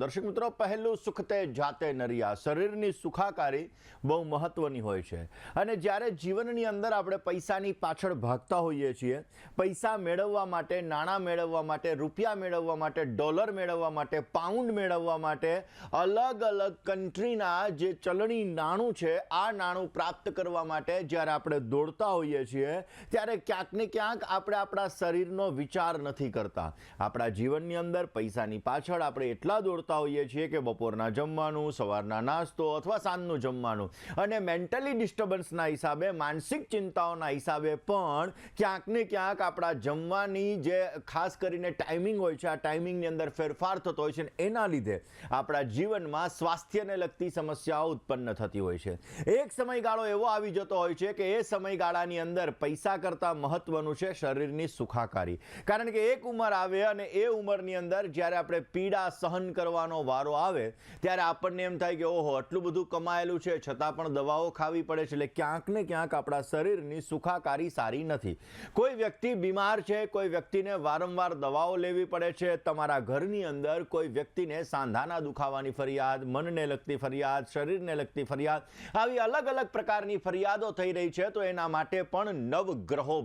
દર્શક મિત્રો, પહેલું સુખ તે જાતે નરિયા. શરીરની સુખાકારી બહુ મહત્વની હોય છે. અને જ્યારે જીવનની અંદર આપણે પૈસાની પાછળ ભાગતા હોઈએ છીએ, પૈસા મેળવવા માટે, નાણાં મેળવવા માટે, રૂપિયા મેળવવા માટે, ડોલર મેળવવા માટે, પાઉન્ડ મેળવવા માટે, અલગ અલગ કન્ટ્રીના જે ચલણી નાણું છે, આ નાણું પ્રાપ્ત કરવા માટે જ્યારે આપણે દોડતા હોઈએ છીએ, ત્યારે ક્યાંક ને ક્યાંક આપણે આપણા શરીરનો વિચાર નથી કરતા. આપણા જીવનની અંદર પૈસાની પાછળ આપણે એટલા દોડતા હોઈએ છીએ કે બપોરના જમવાનું, સવારના નાસ્તો અથવા સાંજનું જમવાનું, અને મેન્ટલી ડિસ્ટર્બન્સના હિસાબે, માનસિક ચિંતાઓના હિસાબે પણ ક્યાંક ને ક્યાંક આપણા જમવાની જે ખાસ કરીને ટાઈમિંગ હોય છે, આ ટાઈમિંગની અંદર ફેરફાર થતો હોય છે. એના લીધે આપણા જીવનમાં સ્વાસ્થ્યને લગતી સમસ્યાઓ ઉત્પન્ન થતી હોય છે. એક સમયગાળો એવો આવી જતો હોય છે કે એ સમયગાળાની અંદર પૈસા કરતાં મહત્વનું છે શરીરની સુખાકારી. કારણ કે એક ઉંમર આવે અને એ ઉંમરની અંદર જ્યારે આપણે પીડા સહન કરવાનો વારો આવે ત્યારે આપણને એમ થાય કે ઓહો, આટલું બધું કમાયેલું છે છતાં પણ દવાઓ ખાવી પડે છે. એટલે ક્યાંક ને ક્યાંક આપણા શરીરની સુખાકારી સારી નથી. કોઈ વ્યક્તિ બીમાર છે, કોઈ વ્યક્તિને વારંવાર દવાઓ લેવી પડે છે. તમારા ઘરની અંદર કોઈ વ્યક્તિને સાંધાના દુખાવાની ફરિયાદ, મનને લગતી ફરિયાદ, શરીરને લગતી ફરિયાદ, આવી અલગ અલગ પ્રકારની ફરિયાદો થઈ રહી છે, તો એના માટે પણ નવગ્રહો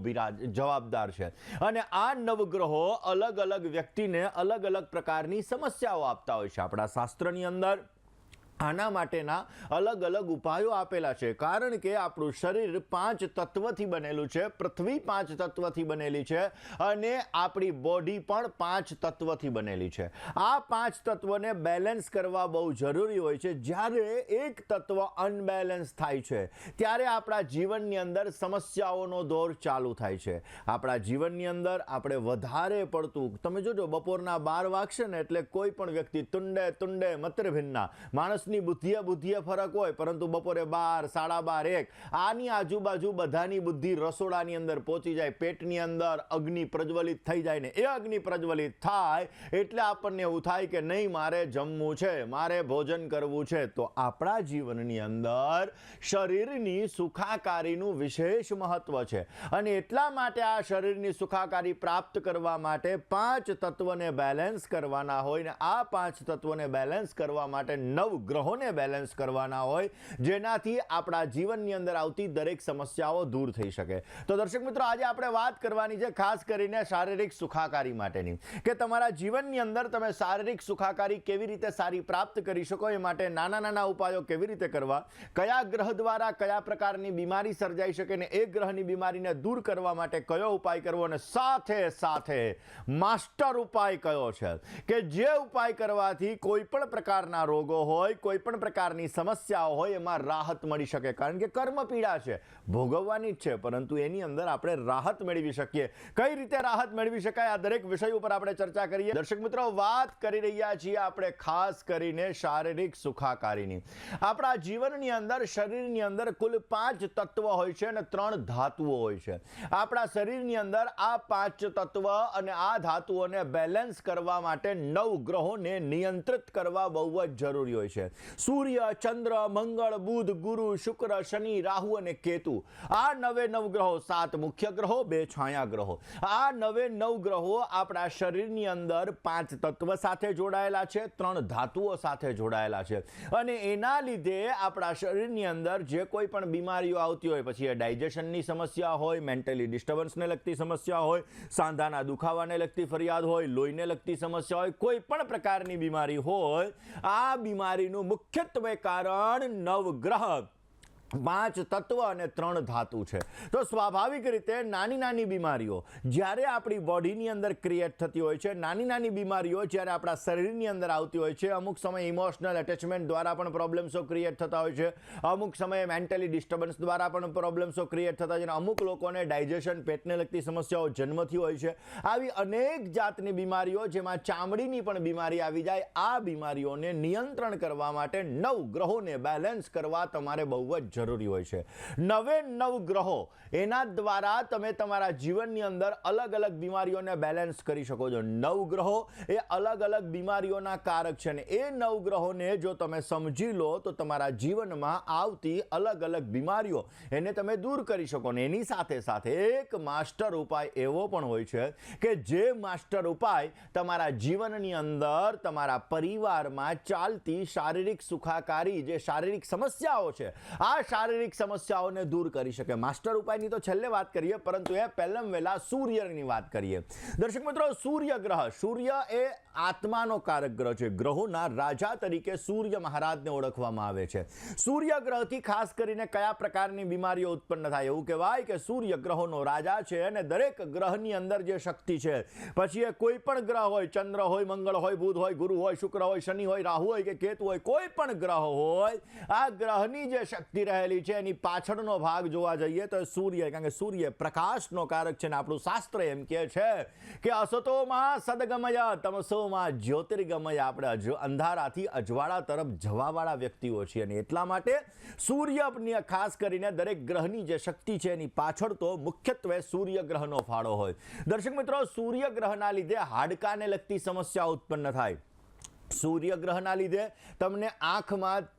જવાબદાર છે. અને આ નવગ્રહો અલગ અલગ વ્યક્તિને અલગ અલગ પ્રકારની સમસ્યાઓ આપતા હોય છે. આપણા શાસ્ત્રની અંદર આના માટેના અલગ અલગ ઉપાયો આપેલા છે. કારણ કે આપણું શરીર 5 તત્વથી બનેલું છે. પૃથ્વી 5 તત્વથી બનેલી છે અને આપણી બોડી પણ 5 તત્વથી બનેલી છે. આ 5 તત્વને બેલેન્સ કરવા બહુ જરૂરી હોય છે. જ્યારે એક તત્વ અનબેલેન્સ થાય છે ત્યારે આપણા જીવનની અંદર સમસ્યાઓનો દોર ચાલુ થાય છે. આપણા જીવનની અંદર આપણે વધારે પડતું, તમે જોજો, બપોરના 12 વાગશે ને એટલે કોઈ પણ વ્યક્તિ તુંડે મત્રભિન્ના, માણસ ની બુદ્ધિએ ફરક હોય, પરંતુ બપોરે 12, 12:30, 1 આની આજુબાજુ બધાની બુદ્ધિ રસોડાની અંદર પહોંચી જાય, પેટની અંદર અગ્નિ પ્રજ્વલિત થઈ જાય ને એ અગ્નિ પ્રજ્વલિત થાય એટલે આપણને એવું થાય કે નહીં, મારે જમવું છે, મારે ભોજન કરવું છે. તો આપણા જીવનની અંદર શરીરની સુખાકારીનું વિશેષ મહત્વ છે. અને એટલા માટે આ શરીરની સુખાકારી પ્રાપ્ત કરવા માટે 5 તત્વને બેલેન્સ કરવાના હોય ને આ 5 તત્વને બેલેન્સ કરવા માટે નવગ્રહોને બેલેન્સ કરવાના હોય, જેનાથી આપણા જીવનની અંદર આવતી દરેક સમસ્યાઓ દૂર થઈ શકે. તો દર્શક મિત્રો, આજે આપણે વાત કરવાની છે ખાસ કરીને શારીરિક સુખાકારી માટેની, કે તમારા જીવનની અંદર તમે શારીરિક સુખાકારી કેવી રીતે સારી પ્રાપ્ત કરી શકો, એ માટે નાના નાના ઉપાયો કેવી રીતે કરવા, કયા ગ્રહ દ્વારા કયા પ્રકારની બીમારી સર્જાઈ શકે ને એ ગ્રહની બીમારીને દૂર કરવા માટે કયો ઉપાય કરવો, અને સાથે સાથે માસ્ટર ઉપાય કયો છે કે જે ઉપાય કરવાથી કોઈ પણ પ્રકારના રોગો હોય, કોઈ પણ પ્રકારની સમસ્યાઓ હોય, એમાં રાહત મળી શકે. કારણ કે કર્મ પીડા છે, ભોગવવાની જ છે, પરંતુ એની અંદર આપણે રાહત મેળવી શકીએ. કઈ રીતે રાહત મેળવી શકાય, આ દરેક વિષય ઉપર આપણે ચર્ચા કરીએ. દર્શક મિત્રો, વાત કરી રહ્યા છીએ આપણે ખાસ કરીને શારીરિક સુખાકારીની. આપણા જીવનની અંદર, શરીરની અંદર કુલ 5 તત્વ હોય છે અને 3 ધાતુઓ હોય છે. આપણા શરીરની અંદર આ 5 તત્વ અને આ ધાતુઓને બેલેન્સ કરવા માટે નવગ્રહોને નિયંત્રિત કરવા બહુ જ જરૂરી હોય છે. સૂર્ય, ચંદ્ર, મંગળ, બુધ, ગુરુ, શુક્ર, શનિ, રાહુ અને કેતુ, આ 9 ગ્રહો, 7 મુખ્ય ગ્રહો, 2 છાયા ગ્રહો. આ 9 ગ્રહો આપણા શરીરની અંદર 5 તત્વ સાથે જોડાયેલા છે, 3 ધાતુઓ સાથે જોડાયેલા છે. અને એના લીધે આપણા શરીરની અંદર જે કોઈ પણ બીમારીઓ આવતી હોય, પછી એ ડાયજેશનની સમસ્યા હોય, મેન્ટલી ડિસ્ટર્બન્સને લગતી સમસ્યા હોય, સાંધાના દુખાવાને લગતી ફરિયાદ હોય, લોહીને લગતી સમસ્યા હોય, કોઈ પણ પ્રકારની બીમારી હોય, આ બીમારીનું મુખ્યત્વે કારણ નવગ્રહ, 5 તત્વ અને 3 ધાતુ છે. તો સ્વાભાવિક રીતે નાની નાની બીમારીઓ જ્યારે આપણી બોડીની અંદર ક્રિએટ થતી હોય છે, નાની નાની બીમારીઓ જ્યારે આપણા શરીરની અંદર આવતી હોય છે, અમુક સમય ઇમોશનલ એટેચમેન્ટ દ્વારા પણ પ્રોબ્લેમ્સો ક્રિએટ થતા હોય છે, અમુક સમયે મેન્ટલી ડિસ્ટર્બન્સ દ્વારા પણ પ્રોબ્લેમ્સો ક્રિએટ થતા હોય છે, અમુક લોકોને ડાયજેશન, પેટને લગતી સમસ્યાઓ જન્મથી હોય છે. આવી અનેક જાતની બીમારીઓ, જેમાં ચામડીની પણ બીમારી આવી જાય, આ બીમારીઓને નિયંત્રણ કરવા માટે નવગ્રહોને બેલેન્સ કરવા તમારે બહુ જ જરૂરી હોય છે. 9 ગ્રહો એના દ્વારા તમે તમારા જીવનની અંદર અલગ અલગ બીમારીઓને બેલેન્સ કરી શકો છો. 9 ગ્રહો એ અલગ અલગ બીમારીઓના કારક છે અને એ 9 ગ્રહોને જો તમે સમજી લો તો તમારા જીવનમાં આવતી અલગ અલગ બીમારીઓ એને તમે દૂર કરી શકો. ને એની સાથે સાથે એક માસ્ટર ઉપાય એવો પણ હોય છે કે જે માસ્ટર ઉપાય તમારા જીવનની અંદર તમારા પરિવારમાં ચાલતી શારીરિક સુખાકારી જે શારીરિક સમસ્યાઓ છે આ શારીરિક સમસ્યાઓને દૂર કરી શકે. માસ્ટર ઉપાયની તો છેલ્લે વાત કરીએ, પરંતુ એ પહેલાં વહેલા સૂર્યની વાત કરીએ. દર્શક મિત્રો, સૂર્ય ગ્રહ, સૂર્ય એ આત્માનો કારક ગ્રહ છે. ગ્રહોના રાજા તરીકે સૂર્ય મહારાજને ઓળખવામાં આવે છે. સૂર્ય ગ્રહથી ખાસ કરીને કયા પ્રકારની બીમારીઓ ઉત્પન્ન થાય? એવું કહેવાય કે સૂર્ય ગ્રહોનો રાજા છે અને દરેક ગ્રહની અંદર જે શક્તિ છે, પછી એ કોઈ પણ ગ્રહ હોય, ચંદ્ર હોય, મંગળ હોય, બુધ હોય, ગુરુ હોય, શુક્ર હોય, શનિ હોય, રાહુ હોય કે કેતુ હોય, કોઈ પણ ગ્રહ હોય, આ ગ્રહની જે શક્તિ રહેલી છે એની પાછળનો ભાગ જોવા જઈએ તો સૂર્ય, કારણ કે સૂર્ય પ્રકાશનો કારક છે ને આપણું શાસ્ત્ર એમ કહે છે કે અસતોમાં સદગમય તમસોમાં જ્યોતિર્ગમય. આપણે અંધારાથી અજવાળા તરફ જવાવાળા વ્યક્તિઓ છીએ અને એટલા માટે સૂર્યની ખાસ કરીને દરેક ગ્રહની જે શક્તિ છે એની પાછળ તો મુખ્યત્વે સૂર્ય ગ્રહનો ફાળો હોય. દર્શક મિત્રો, સૂર્ય ગ્રહના લીધે હાડકાને લગતી સમસ્યા ઉત્પન્ન થાય. સૂર્ય ગ્રહના લીધે તમને આંખમાં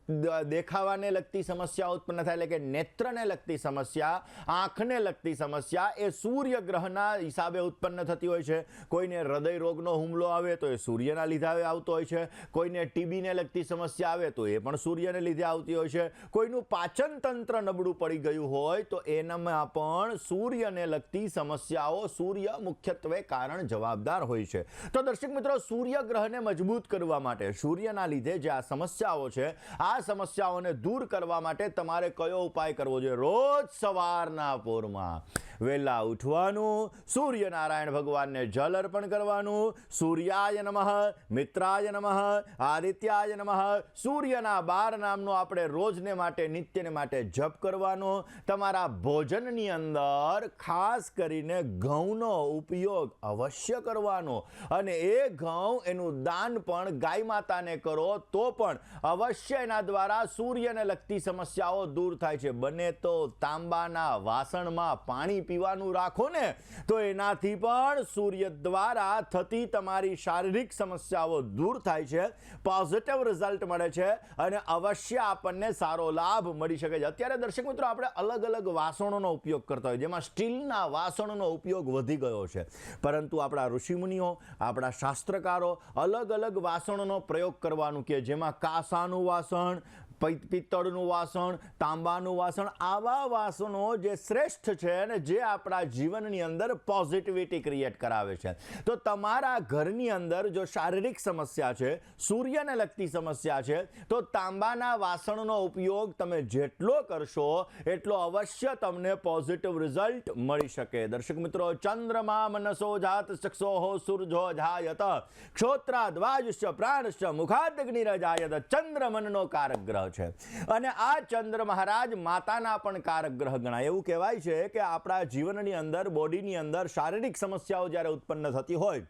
દેખાવાને લગતી સમસ્યા ઉત્પન્ન થાય, એટલે કે નેત્રને લગતી સમસ્યા, આંખને લગતી સમસ્યા એ સૂર્ય ગ્રહના હિસાબે ઉત્પન્ન થતી હોય છે. કોઈને હૃદય રોગનો હુમલો આવે તો એ સૂર્યના લીધે આવતો હોય છે. કોઈને ટીબીને લગતી સમસ્યા આવે તો એ પણ સૂર્યને લીધે આવતી હોય છે. કોઈનું પાચન તંત્ર નબળું પડી ગયું હોય તો એનામાં પણ સૂર્યને લગતી સમસ્યાઓ, સૂર્ય મુખ્યત્વે કારણ જવાબદાર હોય છે. તો દર્શક મિત્રો, સૂર્ય ગ્રહને મજબૂત કરવા માટે, સૂર્યના લીધે જે આ સમસ્યાઓ છે આ સમસ્યાઓને દૂર કરવા માટે તમારે કયો ઉપાય કરવો જોઈએ? રોજ સવારના પોરમાં વહેલા ઉઠવાનું, સૂર્યનારાયણ ભગવાનને જલ અર્પણ કરવાનું, સૂર્યાય નમઃ, મિત્રાય નમઃ, આદિત્યાય નમઃ, સૂર્યના 12 નામનો આપણે રોજને માટે, નિત્યને માટે જપ કરવાનો. તમારા ભોજનની અંદર ખાસ કરીને ઘઉંનો ઉપયોગ અવશ્ય કરવાનો અને એ ઘઉં એનું દાન પણ ગાય માતાને કરો તો પણ અવશ્ય એના દ્વારા સૂર્યને લગતી સમસ્યાઓ દૂર થાય છે. બને તો તાંબાના વાસણમાં પાણી પીવાનું રાખો ને તો એનાથી પણ સૂર્ય દ્વારા થતી તમારી શારીરિક સમસ્યાઓ દૂર થાય છે, પોઝિટિવ રિઝલ્ટ મળે છે અને અવશ્ય આપણને સારો લાભ મળી શકે છે. અત્યારે દર્શક મિત્રો, આપણે અલગ અલગ વાસણોનો ઉપયોગ કરતા હોય, જેમાં સ્ટીલના વાસણોનો ઉપયોગ વધી ગયો છે, પરંતુ આપણા ઋષિમુનિઓ, આપણા શાસ્ત્રકારો અલગ અલગ વાસણોનો પ્રયોગ કરવાનું કે જેમાં કાંસાનું વાસણ, પિત્તળનું વાસણ, તાંબાનું વાસણ, આવા વાસણો જે શ્રેષ્ઠ છે અને જે આપણા જીવનની અંદર પોઝિટિવિટી ક્રિએટ કરાવે છે. તો તમારા ઘરની અંદર જો શારીરિક સમસ્યા છે, સૂર્યને લગતી સમસ્યા છે, તો તાંબાના વાસણનો ઉપયોગ તમે જેટલો કરશો એટલો અવશ્ય તમને પોઝિટિવ રિઝલ્ટ મળી શકે. દર્શક મિત્રો, ચંદ્રમા મનસો જાત ચક્ષોઃ સૂર્જો જાયત ક્ષોત્રાદ્વાજશ્ચ પ્રાણશ્ચ મુખાદગ્નિરજાયત. ચંદ્ર મનનો કારક ગ્રહ છે અને આ ચંદ્ર મહારાજ માતાના પણ કારક ગ્રહ ગણાય. એવું કહેવાય છે કે આપણા જીવનની અંદર, બોડીની અંદર શારીરિક સમસ્યાઓ જ્યારે ઉત્પન્ન થતી હોય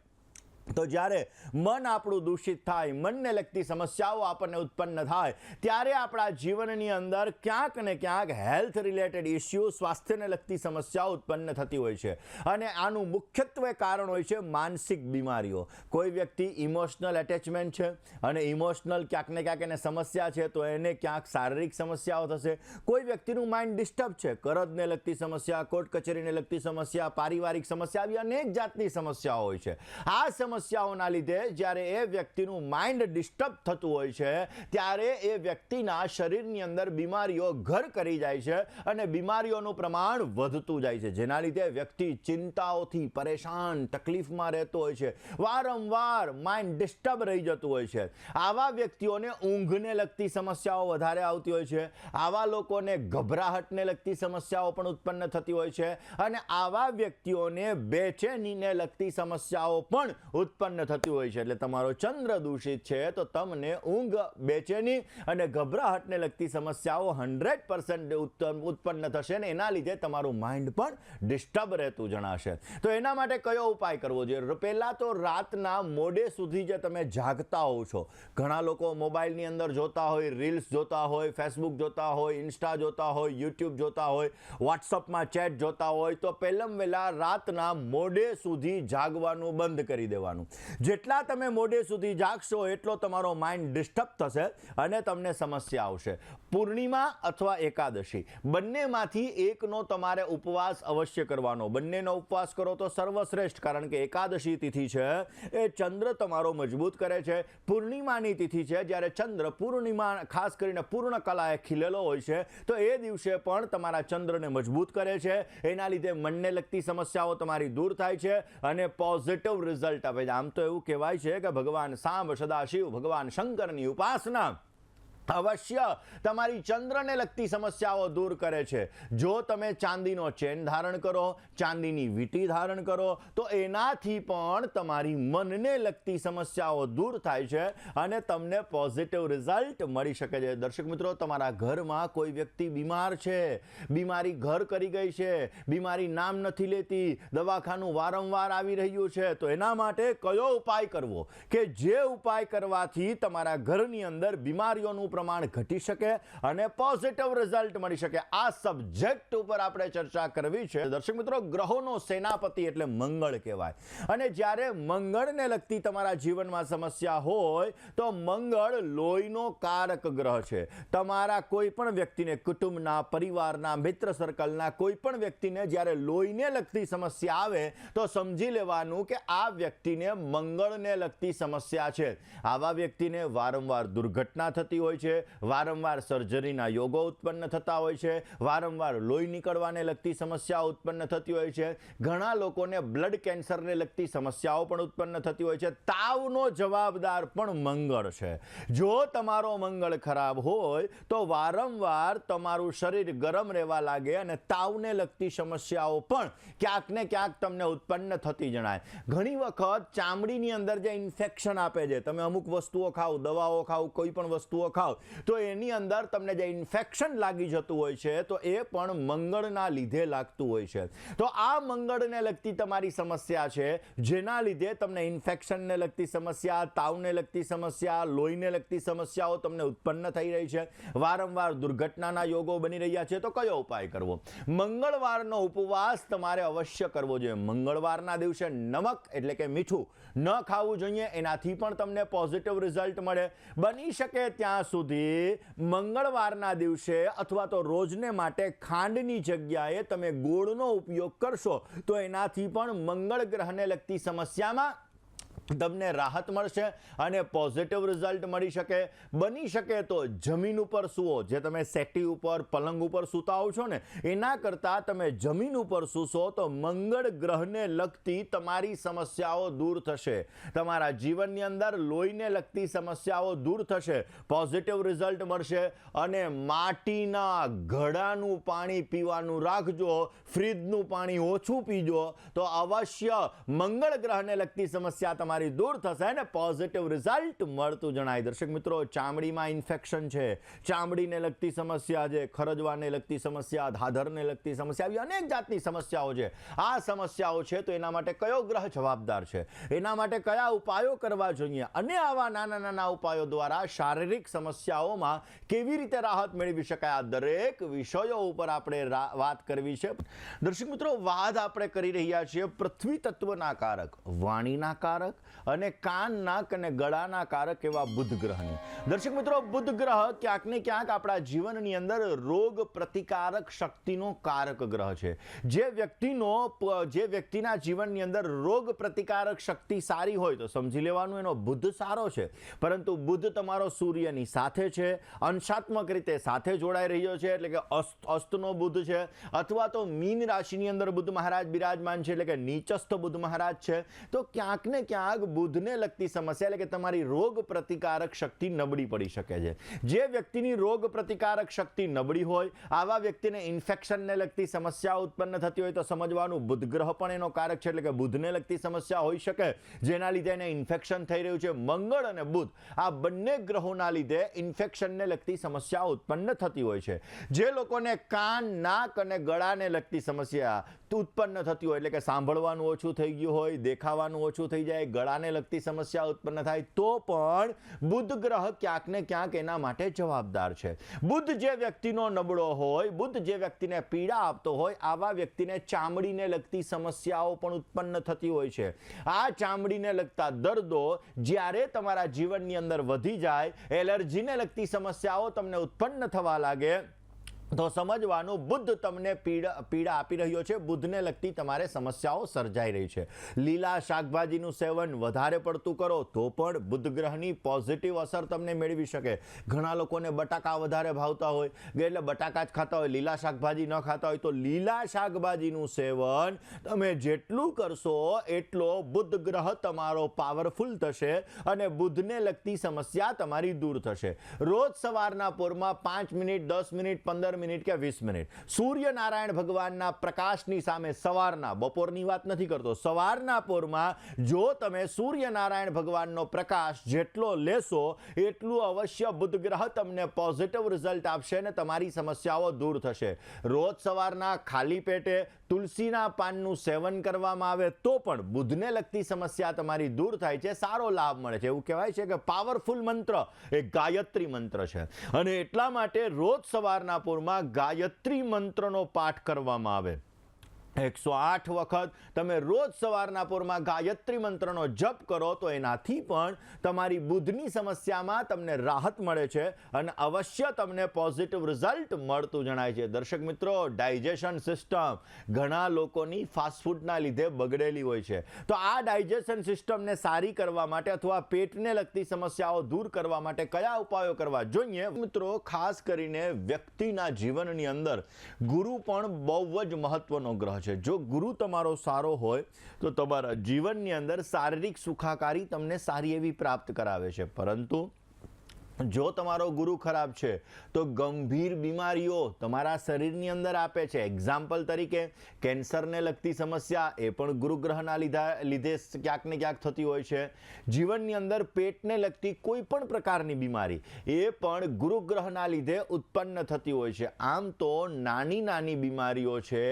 તો જ્યારે મન આપણું દૂષિત થાય, મનને લગતી સમસ્યાઓ આપણને ઉત્પન્ન થાય ત્યારે આપણા જીવનની અંદર ક્યાંક ને ક્યાંક હેલ્થ રિલેટેડ ઇસ્યુ, સ્વાસ્થ્યને લગતી સમસ્યાઓ ઉત્પન્ન થતી હોય છે અને આનું મુખ્યત્વે કારણ હોય છે માનસિક બીમારીઓ. કોઈ વ્યક્તિ ઇમોશનલ એટેચમેન્ટ છે અને ઇમોશનલ ક્યાંક ને ક્યાંક એને સમસ્યા છે તો એને ક્યાંક શારીરિક સમસ્યાઓ થશે. કોઈ વ્યક્તિનું માઇન્ડ ડિસ્ટર્બ છે, કરજને લગતી સમસ્યા, કોર્ટ કચેરીને લગતી સમસ્યા, પારિવારિક સમસ્યા, આવી અનેક જાતની સમસ્યાઓ હોય છે. આ સમસ્યાઓના લીધે જ્યારે એ વ્યક્તિનું માઇન્ડ ડિસ્ટર્બ થતું હોય છે ત્યારે એ વ્યક્તિના શરીરની અંદર બીમારીઓ ઘર કરી જાય છે અને બીમારીઓનું પ્રમાણ વધતું જાય છે, જેના લીધે વ્યક્તિ ચિંતાઓથી પરેશાન, તકલીફમાં રહેતો હોય છે, વારંવાર માઇન્ડ ડિસ્ટર્બ રહી જતું હોય છે. આવા વ્યક્તિઓને ઊંઘને લગતી સમસ્યાઓ વધારે આવતી હોય છે. આવા લોકોને ગભરાહટને લગતી સમસ્યાઓ પણ ઉત્પન્ન થતી હોય છે અને આવા વ્યક્તિઓને બેચેનીને લગતી સમસ્યાઓ પણ ઉત્પન્ન થતી હોય છે. એટલે તમારો ચંદ્ર દૂષિત છે તો તમને ઊંઘ, બેચેની અને ગભરાહટને લગતી સમસ્યાઓ 100% ઉત્પન્ન થશે ને એના લીધે તમારું માઇન્ડ પણ ડિસ્ટર્બ રહેતું જણાશે. તો એના માટે કયો ઉપાય કરવો જોઈએ? પહેલાં તો રાતના મોડે સુધી જે તમે જાગતા હોવ છો, ઘણા લોકો મોબાઈલની અંદર જોતા હોય, રીલ્સ જોતા હોય, ફેસબુક જોતા હોય, ઇન્સ્ટા જોતા હોય, યુટ્યુબ જોતા હોય, વોટ્સઅપમાં ચેટ જોતા હોય, તો પહેલાં વહેલા રાતના મોડે સુધી જાગવાનું બંધ કરી દેવાનું. જેટલા તમે મોડે સુધી જાગશો એટલો તમારો માઇન્ડ ડિસ્ટર્બ થશે અને તમને સમસ્યા આવશે. પૂર્ણિમા અથવા એકાદશી બંનેમાંથી એકનો તમારે ઉપવાસ અવશ્ય કરવાનો. બંનેનો ઉપવાસ કરો તો સર્વશ્રેષ્ઠ, કારણ કે એકાદશી તિથિ છે એ ચંદ્ર તમારો મજબૂત કરે છે. પૂર્ણિમાની તિથિ છે જ્યારે ચંદ્ર પૂર્ણિમા ખાસ કરીને પૂર્ણ કલાએ ખીલેલો હોય છે, તો એ દિવસે પણ તમારા ચંદ્રને મજબૂત કરે છે. એના લીધે મનને લગતી સમસ્યાઓ તમારી દૂર થાય છે અને પોઝિટિવ રિઝલ્ટ આપે છે. આમ તો એવું કહેવાય છે કે ભગવાન સાંબ, સદાશિવ, ભગવાન શંકરની ઉપાસના અવશ્ય તમારી ચંદ્રને લગતી સમસ્યાઓ દૂર કરે છે. જો તમે ચાંદીનો ચેન ધારણ કરો, ચાંદીની વીંટી ધારણ કરો, તો એનાથી પણ તમારી મનને લગતી સમસ્યાઓ દૂર થાય છે અને તમને પોઝિટિવ રિઝલ્ટ મળી શકે છે. દર્શક મિત્રો, તમારા ઘરમાં કોઈ વ્યક્તિ બીમાર છે, બીમારી ઘર કરી ગઈ છે, બીમારી નામ નથી લેતી, દવાખાનું વારંવાર આવી રહ્યું છે, તો એના માટે કયો ઉપાય કરવો કે જે ઉપાય કરવાથી તમારા ઘરની અંદર બીમારીઓનું પ્રમાણ ઘટી શકે અને પોઝિટિવ રિઝલ્ટ મળી શકે? આ સબ્જેક્ટ ઉપર આપણે ચર્ચા કરવી છે. દર્શક મિત્રો, ગ્રહોનો સેનાપતિ એટલે મંગળ કહેવાય અને જ્યારે મંગળને લગતી તમારા જીવનમાં સમસ્યા હોય તો મંગળ લોહીનો કારક ગ્રહ છે. તમારા કોઈ પણ વ્યક્તિને, કુટુંબના, પરિવારના, મિત્ર સર્કલના કોઈ પણ વ્યક્તિને જ્યારે લોહીને લગતી સમસ્યા આવે તો સમજી લેવાનું કે આ વ્યક્તિને મંગળને લગતી સમસ્યા છે. આવા વ્યક્તિને વારંવાર દુર્ઘટના થતી હોય છે, વારંવાર સર્જરીના યોગો ઉત્પન્ન થતા હોય છે, વારંવાર લોહી નીકળવાને લગતી સમસ્યાઓ ઉત્પન્ન થતી હોય છે, ઘણા લોકોને બ્લડ કેન્સરને લગતી સમસ્યાઓ પણ ઉત્પન્ન થતી હોય છે. તાવનો જવાબદાર પણ મંગળ છે. જો તમારો મંગળ ખરાબ હોય તો વારંવાર તમારું શરીર ગરમ રહેવા લાગે અને તાવને લગતી સમસ્યાઓ પણ ક્યાંક ને ક્યાંક તમને ઉત્પન્ન થતી જણાય. ઘણી વખત ચામડીની અંદર જે ઇન્ફેક્શન આપે છે, તમે અમુક વસ્તુઓ ખાઓ, દવાઓ ખાઓ, કોઈ પણ વસ્તુઓ ખાઓ તો એની અંદર તમને જે ઇન્ફેક્શન લાગી જતું હોય છે તો એ પણ મંગળના લીધે લાગતું હોય છે. તો આ મંગળને લગતી તમારી સમસ્યા છે, જેના લીધે તમને ઇન્ફેક્શનને લગતી સમસ્યા, તાવને લગતી સમસ્યા, લોહીને લગતી સમસ્યાઓ તમને ઉત્પન્ન થઈ રહી છે, વારંવાર દુર્ઘટનાના યોગો બની રહ્યા છે, તો કયો ઉપાય કરવો? મંગળવારનો ઉપવાસ તમારે અવશ્ય કરવો જોઈએ. મંગળવારના દિવસે નમક એટલે કે મીઠું ન ખાવું જોઈએ. એનાથી પણ તમને પોઝિટિવ રિઝલ્ટ મળે. બની શકે ત્યાં સુધી મંગળવારના દિવસે અથવા તો રોજને માટે ખાંડની જગ્યાએ તમે ગોળનો ઉપયોગ કરશો તો એનાથી પણ મંગળ ગ્રહને લગતી સમસ્યામાં તમને રાહત મળશે અને પોઝિટિવ રિઝલ્ટ મળી શકે. બની શકે તો જમીન ઉપર સૂવો. જે તમે સેટી ઉપર, પલંગ ઉપર સૂતા હો છો ને, એના કરતાં તમે જમીન ઉપર સૂશો તો મંગળ ગ્રહને લગતી તમારી સમસ્યાઓ દૂર થશે. તમારા જીવનની અંદર લોહીને લગતી સમસ્યાઓ દૂર થશે, પોઝિટિવ રિઝલ્ટ મળશે. અને માટીના ઘડાનું પાણી પીવાનું રાખજો, ફ્રીજનું પાણી ઓછું પીજો, તો અવશ્ય મંગળ ગ્રહને લગતી સમસ્યા તમારી દૂર થશે અને પોઝિટિવ રિઝલ્ટ મળતું જણાય. દર્શક મિત્રો, ચામડીમાં ઇન્ફેક્શન છે, ચામડીને લગતી સમસ્યા છે, ખરજવાને લગતી સમસ્યા, ધાધરને લગતી સમસ્યા, આવી અનેક જાતની સમસ્યાઓ છે. આ સમસ્યાઓ છે તો એના માટે કયો ગ્રહ જવાબદાર છે, એના માટે કયા ઉપાયો કરવા જોઈએ અને આવા નાના નાના ઉપાયો દ્વારા શારીરિક સમસ્યાઓમાં કેવી રીતે રાહત મેળવી શકાય, આ દરેક વિષયો ઉપર આપણે વાત કરવી છે. દર્શક મિત્રો, વાત આપણે કરી રહ્યા છીએ પૃથ્વી તત્વના કારક, વાણીના કારક અને કાન, નાક અને ગળાના કારક એવા બુધ ગ્રહની. દર્શક મિત્રો, બુધ ગ્રહ ક્યાંક ને ક્યાંક આપણા જીવનની અંદર રોગ પ્રતિકારક શક્તિનો કારક ગ્રહ છે. જે વ્યક્તિના જીવનની અંદર રોગ પ્રતિકારક શક્તિ સારી હોય તો સમજી લેવાનું એનો બુધ સારો છે. પરંતુ બુધ તમારો સૂર્યની સાથે છે, અંશાત્મક રીતે સાથે જોડાઈ રહ્યો છે, એટલે કે અસ્તનો બુધ છે, અથવા તો મીન રાશિની અંદર બુધ મહારાજ બિરાજમાન છે, એટલે કે નીચસ્થ બુધ મહારાજ છે. તો ક્યાંક ને ક્યાંક ભાગ બુધને લગતી સમસ્યા એટલે કે તમારી રોગ પ્રતિકારક શક્તિ નબળી પડી શકે છે. જે વ્યક્તિની રોગ પ્રતિકારક શક્તિ નબળી હોય, આવા વ્યક્તિને ઇન્ફેક્શનને લગતી સમસ્યાઓ ઉત્પન્ન થતી હોય તો સમજવાનું બુધ ગ્રહ પણ એનો કારક છે, એટલે કે બુધને લગતી સમસ્યા હોઈ શકે જેના લીધે એને ઇન્ફેક્શન થઈ રહ્યું છે. મંગળ અને બુધ આ બંને ગ્રહોના લીધે ઇન્ફેક્શનને લગતી સમસ્યાઓ ઉત્પન્ન થતી હોય છે. જે લોકોને કાન, નાક અને ગળાને લગતી સમસ્યા ઉત્પન્ન થતી હોય, એટલે કે સાંભળવાનું ઓછું થઈ ગયું હોય, દેખાવાનું ઓછું થઈ જાય, ગળાને લગતી સમસ્યા ઉત્પન્ન થાય, તો પણ બુધ ગ્રહ ક્યાંક ને ક્યાંક એના માટે જવાબદાર છે. બુધ જે વ્યક્તિનો નબળો હોય, બુધ જે વ્યક્તિને પીડા આપતો હોય, આવા વ્યક્તિને ચામડીને લગતી સમસ્યાઓ પણ ઉત્પન્ન થતી હોય છે. આ ચામડીને લગતા દર્દો જ્યારે તમારા જીવનની અંદર વધી જાય, એલર્જીને લગતી સમસ્યાઓ તમને ઉત્પન્ન થવા લાગે તો સમજવાનું બુદ્ધ તમને પીડા આપી રહ્યો છે, બુદ્ધને લગતી તમારે સમસ્યાઓ સર્જાઈ રહી છે. લીલા શાકભાજીનું સેવન વધારે પડતું કરો તો પણ બુદ્ધ ગ્રહની પોઝિટિવ અસર તમને મેળવી શકે. ઘણા લોકોને બટાકા વધારે ભાવતા હોય એટલે બટાકા જ ખાતા હોય, લીલા શાકભાજી ન ખાતા હોય તો લીલા શાકભાજીનું સેવન તમે જેટલું કરશો એટલો બુદ્ધ ગ્રહ તમારો પાવરફુલ થશે અને બુદ્ધને લગતી સમસ્યા તમારી દૂર થશે. રોજ સવારના પોરમાં 5 મિનિટ, 10 મિનિટ, 15 મિનિટ કે 20 મિનિટ સૂર્યનારાયણ ભગવાનના પ્રકાશની સામે સવારના, બપોરની વાત નથી કરતો, સવારના પોરમાં જો તમે સૂર્યનારાયણ ભગવાનનો પ્રકાશ જેટલો લેશો એટલું અવશ્ય બુધ ગ્રહ તમને પોઝિટિવ રિઝલ્ટ આપશે અને તમારી સમસ્યાઓ દૂર થશે. રોજ સવારના ખાલી પેટે તુલસીના પાનનું સેવન કરવામાં આવે તો પણ બુધને લગતી સમસ્યા તમારી દૂર થાય છે, સારો લાભ મળે છે. એવું કહેવાય છે કે પાવરફુલ મંત્ર એ ગાયત્રી મંત્ર છે અને એટલા માટે રોજ સવારના પૂરમાં ગાયત્રી મંત્રનો પાઠ કરવામાં આવે. 108 વખત તમે રોજ સવારના પોરમાં ગાયત્રી મંત્રનો જપ કરો તો એનાથી પણ તમારી બુધની સમસ્યામાં તમને રાહત મળે છે અને અવશ્ય તમને પોઝિટિવ રિઝલ્ટ મળતું જણાય છે. દર્શક મિત્રો, ડાયજેશન સિસ્ટમ ઘણા લોકોની ફાસ્ટફૂડના લીધે બગડેલી હોય છે, તો આ ડાયજેશન સિસ્ટમને સારી કરવા માટે અથવા પેટને લગતી સમસ્યાઓ દૂર કરવા માટે કયા ઉપાયો કરવા જોઈએ? મિત્રો, ખાસ કરીને વ્યક્તિના જીવનની અંદર ગુરુ પણ બહુ જ મહત્વનો ગ્રહ છે. જો ગુરુ તમારો સારો હોય તો તમારા જીવનની અંદર શારીરિક સુખાકારી તમને સારી એવી પ્રાપ્ત કરાવે છે, પરંતુ જો તમારો ગુરુ ખરાબ છે તો ગંભીર બીમારીઓ તમારા શરીરની અંદર આપે છે. એક્ઝામ્પલ તરીકે કેન્સરને લગતી સમસ્યા એ પણ ગુરુગ્રહના લીધે ક્યાંક ને ક્યાંક થતી હોય છે. જીવનની અંદર પેટને લગતી કોઈ પણ પ્રકારની બીમારી એ પણ ગુરુગ્રહના લીધે ઉત્પન્ન થતી હોય છે. આમ તો નાની નાની બીમારીઓ છે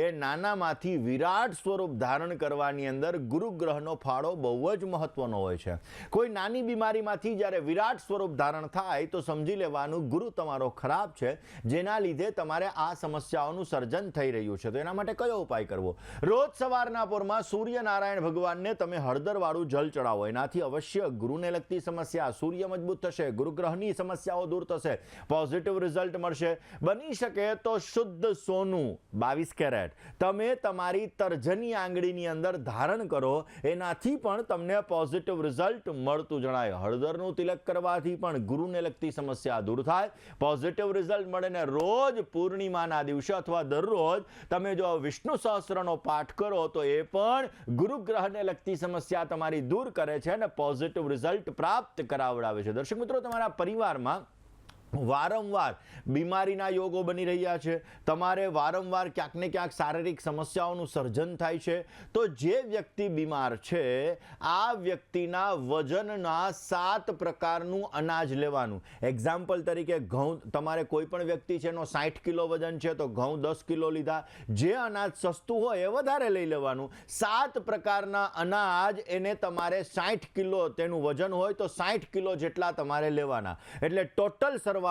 એ નાનામાંથી વિરાટ સ્વરૂપ ધારણ કરવાની અંદર ગુરુગ્રહનો ફાળો બહુ જ મહત્વનો હોય છે. કોઈ નાની બીમારીમાંથી જ્યારે વિરાટ સ્વરૂપ ધારણ થાય તો સમજી લેવાનું ગુરુ તમારો ખરાબ છે, જેના લીધે તમારે આ સમસ્યાઓનું સર્જન થઈ રહ્યું છે. તો એના માટે કયો ઉપાય કરવો? રોજ સવારના પોરમાં સૂર્યનારાયણ ભગવાનને તમે હળદરવાળું જલ ચડાવો. એનાથી અવશ્ય ગુરુને લગતી સમસ્યા, સૂર્ય મજબૂત થશે, ગુરુગ્રહની સમસ્યાઓ દૂર થશે, પોઝિટિવ રિઝલ્ટ મળશે. બની શકે તો શુદ્ધ સોનું 22 કેરેટ તમે તમારી તર્જની આંગળીની અંદર ધારણ કરો, એનાથી પણ તમને પોઝિટિવ રિઝલ્ટ મળતું જણાય. હળદરનું તિલક કરવાથી પણ ગુરુને લગતી સમસ્યા દૂર થાય, પોઝિટિવ રિઝલ્ટ મળે. ને રોજ પૂર્ણિમાના દિવસે અથવા દરરોજ તમે જો વિષ્ણુ સહસ્ત્રનો પાઠ કરો તો એ પણ ગુરુગ્રહને લગતી સમસ્યા તમારી દૂર કરે છે અને પોઝિટિવ રિઝલ્ટ પ્રાપ્ત કરાવડાવે છે. દર્શક મિત્રો, તમારા પરિવારમાં વારંવાર બીમારીના યોગો બની રહ્યા છે, તમારે વારંવાર ક્યાંક ને ક્યાંક શારીરિક સમસ્યાઓનું સર્જન થાય છે, તો જે વ્યક્તિ બીમાર છે આ વ્યક્તિના વજનના 7 પ્રકારનું અનાજ લેવાનું. એક્ઝામ્પલ તરીકે ઘઉં, તમારે કોઈ પણ વ્યક્તિ છે એનો 60 કિલો વજન છે તો ઘઉં 10 કિલો લીધા. જે અનાજ સસ્તું હોય એ વધારે લઈ લેવાનું. 7 પ્રકારના અનાજ એને તમારે 60 કિલો તેનું વજન હોય તો 60 કિલો જેટલા તમારે લેવાના. એટલે ટોટલ સરવાળો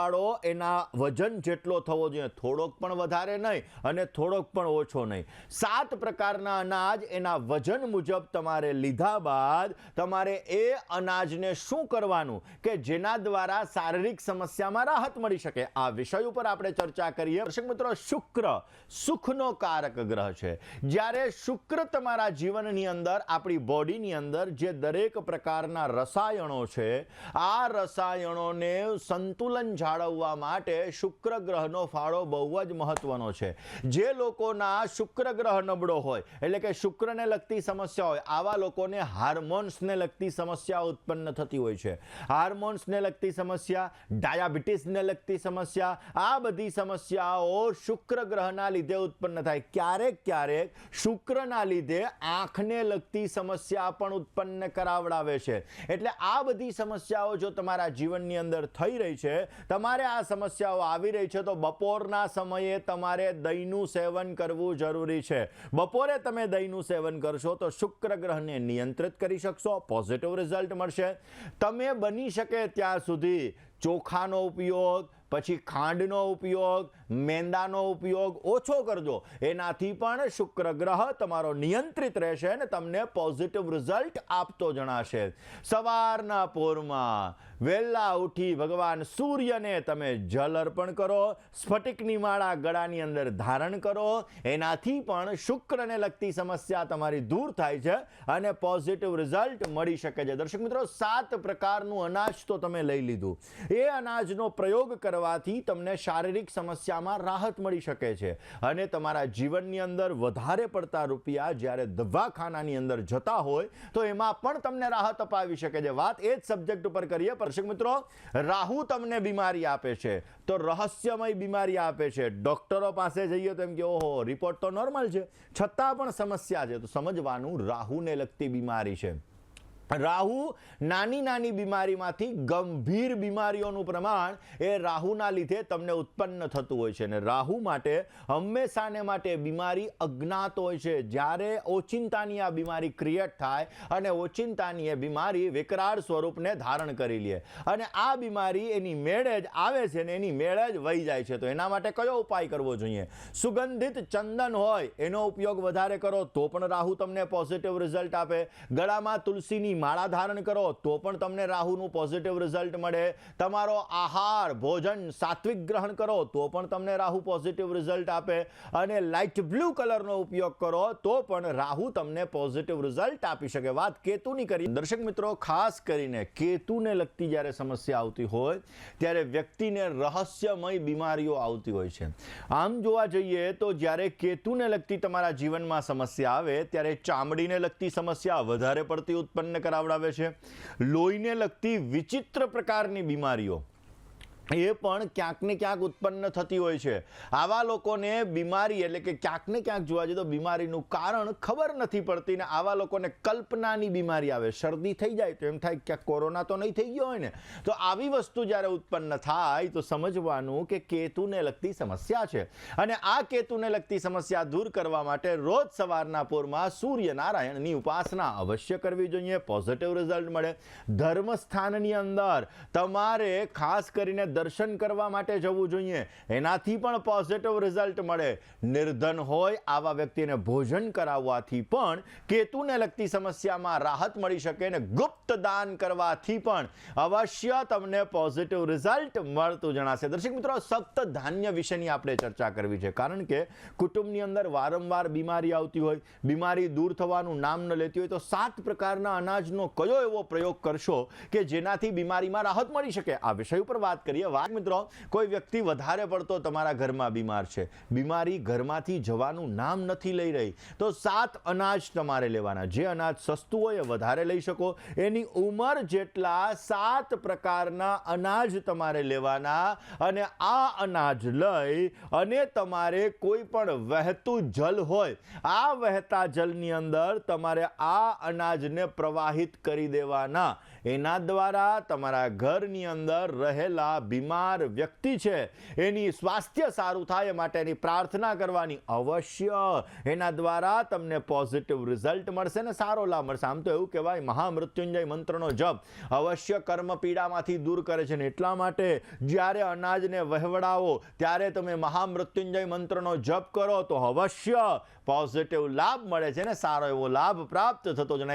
એના વજન જેટલો થવો જોઈએ, થોડોક પણ વધારે નહીં અને થોડોક પણ ઓછો નહીં. 7 પ્રકારના અનાજ એના વજન મુજબ તમારે લીધા બાદ તમારે એ અનાજને શું કરવાનું કે જેના દ્વારા શારીરિક સમસ્યામાં રાહત મળી શકે, આ વિષય ઉપર આપણે ચર્ચા કરીએ. દર્શક મિત્રો, શુક્ર સુખનો કારક ગ્રહ છે. જ્યારે શુક્ર તમારા જીવનની અંદર, આપણી બોડીની અંદર જે દરેક પ્રકારના રસાયણો છે, આ રસાયણોને સંતુલન જીવન જાળવવા માટે શુક્ર ગ્રહનો ફાળો બહુ જ મહત્વનો છે. જે લોકોના શુક્ર ગ્રહ નબળો હોય, એટલે કે શુક્રને લગતી સમસ્યા હોય, આવા લોકોને હાર્મોન્સને લગતી સમસ્યા ઉત્પન્ન થતી હોય છે. હાર્મોન્સને લગતી સમસ્યા, ડાયાબિટીસને લગતી સમસ્યા, આ બધી સમસ્યાઓ શુક્ર ગ્રહના લીધે ઉત્પન્ન થાય. ક્યારેક ક્યારેક શુક્રના લીધે આંખને લગતી સમસ્યા પણ ઉત્પન્ન કરાવડાવે છે. એટલે આ બધી સમસ્યાઓ જો તમારા જીવનની અંદર થઈ રહી છે, તમારે આ સમસ્યાઓ આવી રહી છે, તો બપોરના સમયે તમારે દહીંનું સેવન કરવું જરૂરી છે. બપોરે તમે દહીંનું સેવન કરશો તો શુક્ર ગ્રહને નિયંત્રિત કરી શકશો, પોઝિટિવ રિઝલ્ટ મળશે. તમે બની શકે ત્યાં સુધી ચોખાનો ઉપયોગ, પછી ખાંડનો ઉપયોગ, મેંદાનો ઉપયોગ ઓછો કરજો. એનાથી પણ શુક્ર ગ્રહ તમારો નિયંત્રિત રહેશે અને તમને પોઝિટિવ રિઝલ્ટ આપતો જણાશે. સવારના પોરમાં વહેલા ઉઠી ભગવાન સૂર્યને તમે જલ અર્પણ કરો, સ્ફટિકની માળા ગળાની અંદર ધારણ કરો. એનાથી પણ શુક્રને લગતી સમસ્યા તમારી દૂર થાય છે અને પોઝિટિવ રિઝલ્ટ મળી શકે છે. દર્શક મિત્રો, 7 પ્રકારનું અનાજ તો તમે લઈ લીધું. એ અનાજનો પ્રયોગ કરવાથી તમને શારીરિક સમસ્યામાં રાહત મળી શકે છે અને તમારા જીવનની અંદર વધારે પડતા રૂપિયા જ્યારે દવાખાનાની અંદર જતા હોય તો એમાં પણ તમને રાહત અપાવી શકે છે. વાત એ જ સબ્જેક્ટ ઉપર કરીએ. દર્શક મિત્રો, રાહુ તમને બીમારી આપે છે તો રહસ્યમય બીમારી આપે છે. ડોક્ટરો પાસે જઈએ તો એમ કે ઓહો, રિપોર્ટ તો નોર્મલ છે, છતાં પણ સમસ્યા છે. તો સમજવાનું રાહુને લગતી બીમારી છે. રાહુ નાની નાની બીમારીમાંથી ગંભીર બીમારીઓનું પ્રમાણ એ રાહુના લીધે તમને ઉત્પન્ન થતું હોય છે. અને રાહુ માટે હંમેશાને માટે બીમારી અજ્ઞાત હોય છે. જ્યારે ઓચિંતાની આ બીમારી ક્રિએટ થાય અને ઓચિંતાની એ બીમારી વિકરાળ સ્વરૂપને ધારણ કરી લે અને આ બીમારી એની મેળે જ આવે છે ને એની મેળે જ વહી જાય છે. તો એના માટે કયો ઉપાય કરવો જોઈએ? સુગંધિત ચંદન હોય એનો ઉપયોગ વધારે કરો તો પણ રાહુ તમને પોઝિટિવ રિઝલ્ટ આપે. ગળામાં તુલસીની માળા ધારણ કરો તો પણ તમને રાહુનું પોઝિટિવ રિઝલ્ટ મળે. તમારો આહાર ભોજન સાત્વિક ગ્રહણ કરો તો પણ તમને રાહુ પોઝિટિવ રિઝલ્ટ આપે. અને લાઇટ બ્લુ કલરનો ઉપયોગ કરો તો પણ રાહુ તમને પોઝિટિવ રિઝલ્ટ આપી શકે. વાત કેતુની કરી. દર્શક મિત્રો, ખાસ કરીને કેતુને લગતી જ્યારે સમસ્યા આવતી હોય ત્યારે વ્યક્તિને રહસ્યમય બીમારીઓ આવતી હોય છે. આમ જોવા જઈએ તો જ્યારે કેતુને લગતી તમારા જીવનમાં સમસ્યા આવે ત્યારે ચામડીને લગતી સમસ્યા વધારે પડતી ઉત્પન્ન કરાવડાવે છે. લોહીને લગતી વિચિત્ર પ્રકારની બીમારીઓ એ પણ ક્યાંક ને ક્યાંક ઉત્પન્ન થતી હોય છે. આવા લોકોને બીમારી એટલે કે ક્યાંક ને ક્યાંક જોવા જઈએ તો બીમારીનું કારણ ખબર નથી પડતી ને આવા લોકોને કલ્પનાની બીમારી આવે. શરદી થઈ જાય તો એમ થાય કે કોરોના તો નહીં થઈ ગયો હોય ને. તો આવી વસ્તુ જ્યારે ઉત્પન્ન થાય તો સમજવાનું કે કેતુને લગતી સમસ્યા છે. અને આ કેતુને લગતી સમસ્યા દૂર કરવા માટે રોજ સવારના પોરમાં સૂર્યનારાયણની ઉપાસના અવશ્ય કરવી જોઈએ. પોઝિટિવ રિઝલ્ટ મળે. ધર્મસ્થાનની અંદર તમારે ખાસ કરીને દર્શન કરવા માટે જવું જોઈએ. એનાથી પણ પોઝિટિવ રિઝલ્ટ મળે. નિર્ધન હોય આવા વ્યક્તિને ભોજન કરાવવાથી પણ કેતુને લગતી સમસ્યામાં રાહત મળી શકે અને ગુપ્ત દાન કરવાથી પણ અવશ્ય તમને પોઝિટિવ રિઝલ્ટ મળતું જણાશે. દર્શક મિત્રો, સપ્ત ધાન્ય વિશેની આપણે ચર્ચા કરવી છે કારણ કે કુટુંબની અંદર વારંવાર બીમારી આવતી હોય, બીમારી દૂર થવાનું નામ ન લેતી હોય તો 7 પ્રકારના અનાજનો કયો એવો પ્રયોગ કરશો કે જેનાથી બીમારીમાં રાહત મળી શકે? આ વિષય ઉપર વાત કરીએ. વાત મિત્રો, કોઈ વ્યક્તિ વધારે પડતો તમારા ઘરમાં બીમાર છે, બીમારી ઘરમાંથી જવાનું નામ નથી લઈ રહી, તો 7 અનાજ તમારે લેવાના. જે અનાજ સસ્તું હોય એ વધારે લઈ શકો. એની ઉંમર જેટલા 7 પ્રકારના અનાજ તમારે લેવાના અને આ અનાજ લઈ અને તમારે કોઈ પણ વહેતું જલ હોય, આ વહેતા જલની અંદર તમારે આ અનાજને પ્રવાહિત કરી દેવાના. એના દ્વારા તમારા ઘરની અંદર રહેલા બીમાર વ્યક્તિ છે એની સ્વાસ્થ્ય સારું થાય માટેની પ્રાર્થના કરવાની. અવશ્ય એના દ્વારા તમને પોઝિટિવ રિઝલ્ટ મળશે ને સારો લાભ મળશે. આમ તો એવું કહેવાય મહામૃત્યુંજય મંત્રનો જપ અવશ્ય કર્મ પીડામાંથી દૂર કરે છે ને એટલા માટે જ્યારે અનાજને વહેવડાવો ત્યારે તમે મહામૃત્યુંજય મંત્રનો જપ કરો તો અવશ્ય પોઝિટિવ લાભ મળે છે ને સારો એવો લાભ પ્રાપ્ત થતો જણાય.